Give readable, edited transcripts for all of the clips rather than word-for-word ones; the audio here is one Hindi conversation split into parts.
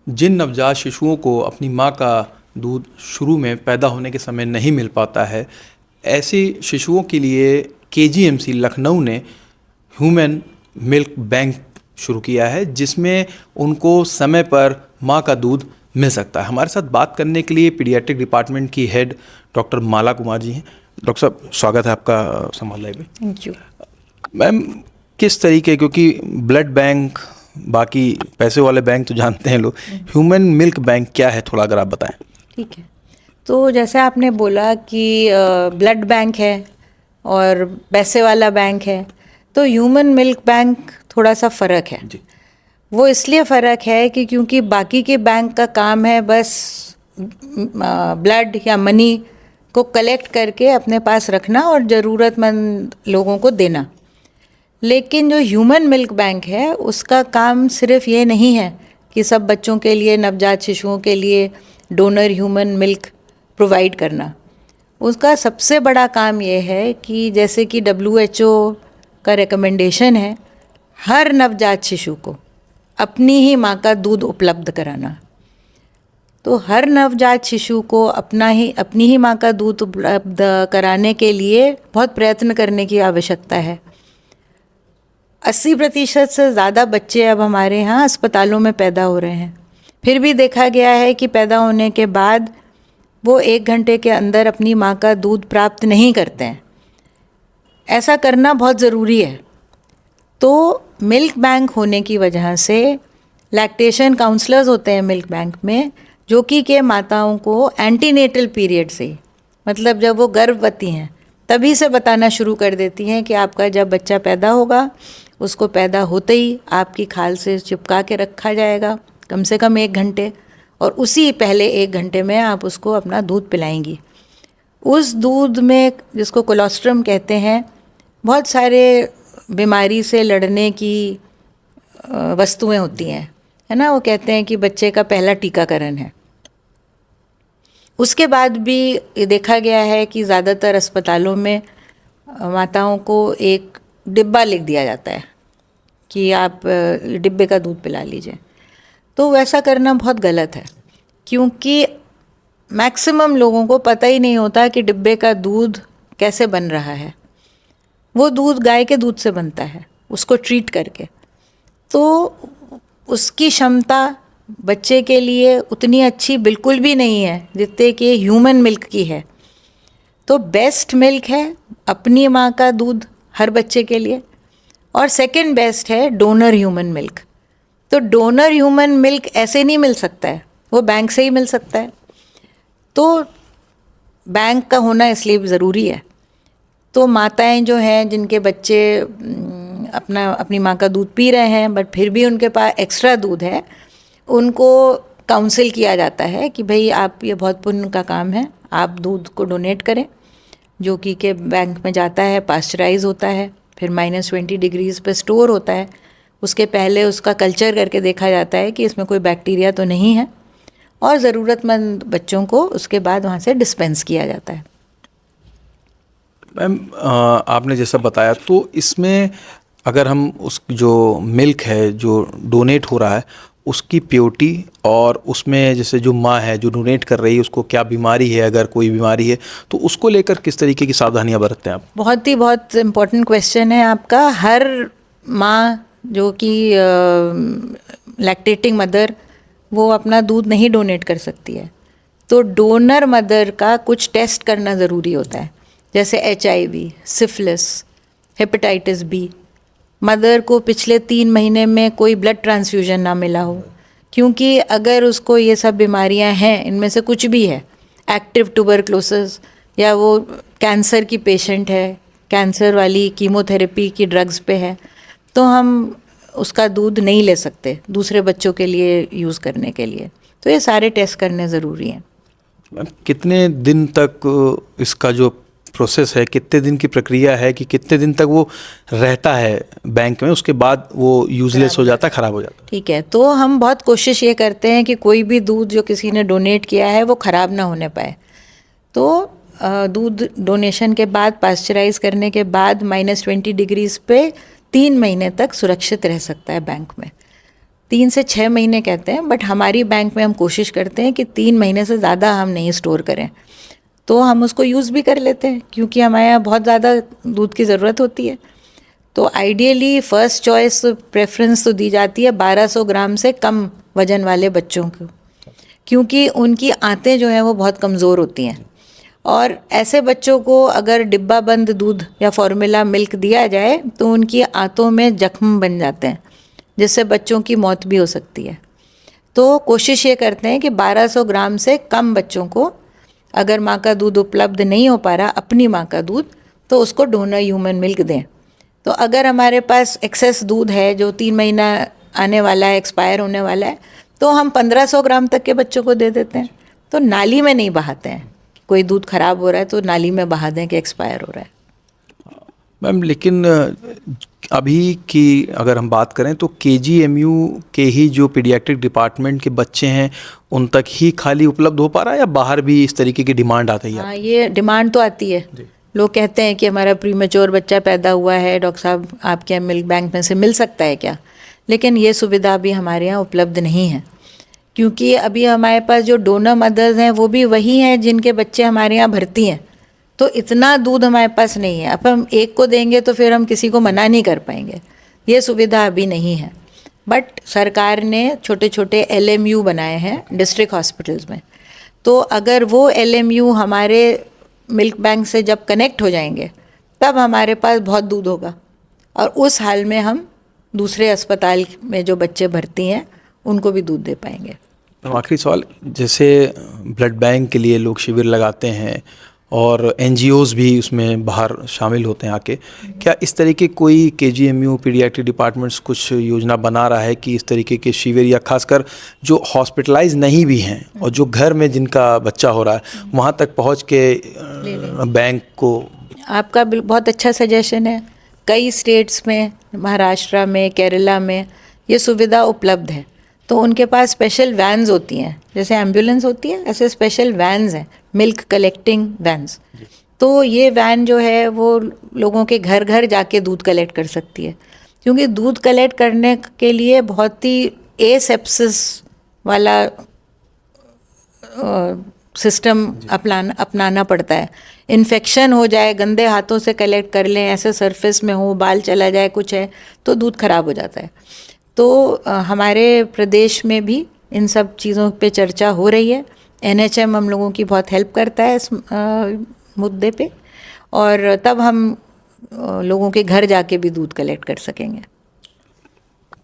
जिन नवजात शिशुओं को अपनी माँ का दूध शुरू में पैदा होने के समय नहीं मिल पाता है, ऐसे शिशुओं के लिए केजीएमसी लखनऊ ने ह्यूमन मिल्क बैंक शुरू किया है, जिसमें उनको समय पर माँ का दूध मिल सकता है। हमारे साथ बात करने के लिए पीडियाट्रिक डिपार्टमेंट की हेड डॉक्टर माला कुमार जी हैं। डॉक्टर साहब, स्वागत है आपका संवाद लाइव में। थैंक यू मैम, किस तरीके, क्योंकि ब्लड बैंक, बाकी पैसे वाले बैंक तो जानते हैं लोग, ह्यूमन मिल्क बैंक क्या है, थोड़ा अगर आप बताएं। ठीक है, तो जैसे आपने बोला कि ब्लड बैंक है और पैसे वाला बैंक है, तो ह्यूमन मिल्क बैंक थोड़ा सा फ़र्क है जी। वो इसलिए फ़र्क है कि क्योंकि बाकी के बैंक का काम है बस ब्लड या मनी को कलेक्ट करके अपने पास रखना और ज़रूरतमंद लोगों को देना। लेकिन जो ह्यूमन मिल्क बैंक है उसका काम सिर्फ ये नहीं है कि सब बच्चों के लिए, नवजात शिशुओं के लिए डोनर ह्यूमन मिल्क प्रोवाइड करना। उसका सबसे बड़ा काम ये है कि जैसे कि WHO का रिकमेंडेशन है, हर नवजात शिशु को अपनी ही माँ का दूध उपलब्ध कराना। तो हर नवजात शिशु को अपनी ही माँ का दूध उपलब्ध कराने के लिए बहुत प्रयत्न करने की आवश्यकता है। 80% से ज़्यादा बच्चे अब हमारे यहाँ अस्पतालों में पैदा हो रहे हैं। फिर भी देखा गया है कि पैदा होने के बाद वो 1 घंटे के अंदर अपनी माँ का दूध प्राप्त नहीं करते हैं। ऐसा करना बहुत ज़रूरी है। तो मिल्क बैंक होने की वजह से लैक्टेशन काउंसलर्स होते हैं मिल्क बैंक में, जो कि माताओं को एंटीनेटल पीरियड से, मतलब जब वो गर्भवती हैं तभी से बताना शुरू कर देती हैं कि आपका जब बच्चा पैदा होगा उसको पैदा होते ही आपकी खाल से चिपका के रखा जाएगा कम से कम 1 घंटे, और उसी पहले 1 घंटे में आप उसको अपना दूध पिलाएंगी। उस दूध में, जिसको कोलोस्ट्रम कहते हैं, बहुत सारे बीमारी से लड़ने की वस्तुएं होती हैं, है ना। वो कहते हैं कि बच्चे का पहला टीकाकरण है। उसके बाद भी ये देखा गया है कि ज़्यादातर अस्पतालों में माताओं को एक डिब्बा लिख दिया जाता है कि आप डिब्बे का दूध पिला लीजिए। तो वैसा करना बहुत गलत है, क्योंकि मैक्सिमम लोगों को पता ही नहीं होता कि डिब्बे का दूध कैसे बन रहा है। वो दूध गाय के दूध से बनता है, उसको ट्रीट करके। तो उसकी क्षमता बच्चे के लिए उतनी अच्छी बिल्कुल भी नहीं है जितने कि ह्यूमन मिल्क की है। तो बेस्ट मिल्क है अपनी माँ का दूध हर बच्चे के लिए, और सेकंड बेस्ट है डोनर ह्यूमन मिल्क। तो डोनर ह्यूमन मिल्क ऐसे नहीं मिल सकता है, वो बैंक से ही मिल सकता है। तो बैंक का होना इसलिए ज़रूरी है। तो माताएं जो हैं जिनके बच्चे अपनी माँ का दूध पी रहे हैं बट फिर भी उनके पास एक्स्ट्रा दूध है, उनको काउंसिल किया जाता है कि भाई आप, ये बहुत पुण्य का काम है, आप दूध को डोनेट करें, जो कि के बैंक में जाता है, पास्चराइज होता है, फिर -20 डिग्रीज़ पे स्टोर होता है। उसके पहले उसका कल्चर करके देखा जाता है कि इसमें कोई बैक्टीरिया तो नहीं है, और ज़रूरतमंद बच्चों को उसके बाद वहाँ से डिस्पेंस किया जाता है। मैम, आपने जैसा बताया, तो इसमें अगर हम उस जो मिल्क है जो डोनेट हो रहा है उसकी प्योरिटी, और उसमें जैसे जो माँ है जो डोनेट कर रही है उसको क्या बीमारी है, अगर कोई बीमारी है तो उसको लेकर किस तरीके की सावधानियां बरतते हैं आप? बहुत इम्पोर्टेंट क्वेश्चन है आपका। हर माँ जो कि लैक्टेटिंग मदर, वो अपना दूध नहीं डोनेट कर सकती है। तो डोनर मदर का कुछ टेस्ट करना ज़रूरी होता है, जैसे HIV, syphilis, hepatitis B। Mother को पिछले 3 महीने में कोई ब्लड ट्रांसफ्यूजन ना मिला हो, क्योंकि अगर उसको ये सब बीमारियां हैं, इनमें से कुछ भी है, एक्टिव ट्यूबरक्लोसिस, या वो कैंसर की पेशेंट है, कैंसर वाली कीमोथेरेपी की ड्रग्स पे है, तो हम उसका दूध नहीं ले सकते दूसरे बच्चों के लिए यूज़ करने के लिए। तो ये सारे टेस्ट करने ज़रूरी हैं। कितने दिन तक इसका जो प्रोसेस है, कितने दिन की प्रक्रिया है कि कितने दिन तक वो रहता है बैंक में, उसके बाद वो यूजलेस हो जाता है, ख़राब हो जाता है? ठीक है, तो हम बहुत कोशिश ये करते हैं कि कोई भी दूध जो किसी ने डोनेट किया है वो ख़राब ना होने पाए। तो दूध डोनेशन के बाद, पास्चराइज करने के बाद -20 डिग्रीज़ पे 3 महीने तक सुरक्षित रह सकता है बैंक में। 3 से 6 महीने कहते हैं, बट हमारी बैंक में हम कोशिश करते हैं कि 3 महीने से ज़्यादा हम नहीं स्टोर करें, तो हम उसको यूज़ भी कर लेते हैं क्योंकि हमारे यहाँ बहुत ज़्यादा दूध की ज़रूरत होती है। तो आइडियली फ़र्स्ट चॉइस प्रेफरेंस तो दी जाती है 1200 ग्राम से कम वज़न वाले बच्चों को, क्योंकि उनकी आंतें जो हैं वो बहुत कमज़ोर होती हैं, और ऐसे बच्चों को अगर डिब्बा बंद दूध या फॉर्मूला मिल्क दिया जाए तो उनकी आंतों में जख्म बन जाते हैं, जिससे बच्चों की मौत भी हो सकती है। तो कोशिश ये करते हैं कि 1200 ग्राम से कम बच्चों को, अगर माँ का दूध उपलब्ध नहीं हो पा रहा, अपनी माँ का दूध, तो उसको डोनर ह्यूमन मिल्क दें। तो अगर हमारे पास एक्सेस दूध है जो 3 महीना आने वाला है, एक्सपायर होने वाला है, तो हम 1500 ग्राम तक के बच्चों को दे देते हैं। तो नाली में नहीं बहाते हैं, कोई दूध ख़राब हो रहा है तो नाली में बहा दें कि एक्सपायर हो रहा है। मैम, लेकिन अभी की अगर हम बात करें तो केजीएमयू के ही जो पीडियाट्रिक डिपार्टमेंट के बच्चे हैं उन तक ही खाली उपलब्ध हो पा रहा है, या बाहर भी इस तरीके की डिमांड आती है? हाँ, ये डिमांड तो आती है। लोग कहते हैं कि हमारा प्रीमेच्योर बच्चा पैदा हुआ है, डॉक्टर साहब आपके यहाँ मिल्क बैंक में से मिल सकता है क्या? लेकिन ये सुविधा अभी हमारे यहाँ उपलब्ध नहीं है, क्योंकि अभी हमारे पास जो डोनर मदर्स हैं वो भी वही हैं जिनके बच्चे हमारे यहाँ भर्ती हैं। तो इतना दूध हमारे पास नहीं है। अब हम एक को देंगे तो फिर हम किसी को मना नहीं कर पाएंगे, ये सुविधा अभी नहीं है। बट सरकार ने छोटे छोटे LMU बनाए हैं डिस्ट्रिक्ट हॉस्पिटल्स में, तो अगर वो LMU हमारे मिल्क बैंक से जब कनेक्ट हो जाएंगे तब हमारे पास बहुत दूध होगा, और उस हाल में हम दूसरे अस्पताल में जो बच्चे भर्ती हैं उनको भी दूध दे पाएंगे। आखिरी सवाल, जैसे ब्लड बैंक के लिए लोग शिविर लगाते हैं और NGOs भी उसमें बाहर शामिल होते हैं आके, क्या इस तरीके कोई KGMU पीडियाट्रिक डिपार्टमेंट्स कुछ योजना बना रहा है कि इस तरीके के शिविर, या खासकर जो हॉस्पिटलाइज नहीं भी हैं और जो घर में जिनका बच्चा हो रहा है वहाँ तक पहुँच के बैंक को? आपका बहुत अच्छा सजेशन है। कई स्टेट्स में, महाराष्ट्र में, केरला में ये सुविधा उपलब्ध है। तो उनके पास स्पेशल वैन्स होती हैं, जैसे एम्बुलेंस होती है ऐसे स्पेशल वैन्स हैं, मिल्क कलेक्टिंग वैन्स। तो ये वैन जो है वो लोगों के घर घर जाके दूध कलेक्ट कर सकती है, क्योंकि दूध कलेक्ट करने के लिए बहुत ही एसेप्सिस वाला सिस्टम अपनाना पड़ता है। इन्फेक्शन हो जाए, गंदे हाथों से कलेक्ट कर लें, ऐसे सरफेस में हो, बाल चला जाए, कुछ है तो दूध खराब हो जाता है। तो हमारे प्रदेश में भी इन सब चीज़ों पे चर्चा हो रही है। NHM हम लोगों की बहुत हेल्प करता है इस मुद्दे पे, और तब हम लोगों के घर जाके भी दूध कलेक्ट कर सकेंगे।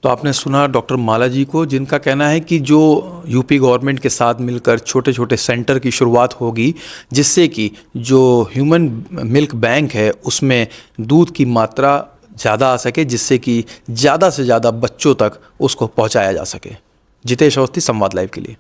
तो आपने सुना डॉक्टर माला जी को, जिनका कहना है कि जो यूपी गवर्नमेंट के साथ मिलकर छोटे छोटे सेंटर की शुरुआत होगी, जिससे कि जो ह्यूमन मिल्क बैंक है उसमें दूध की मात्रा ज़्यादा आ सके, जिससे कि ज़्यादा से ज़्यादा बच्चों तक उसको पहुंचाया जा सके। जितेश अवस्थी, संवाद लाइव के लिए।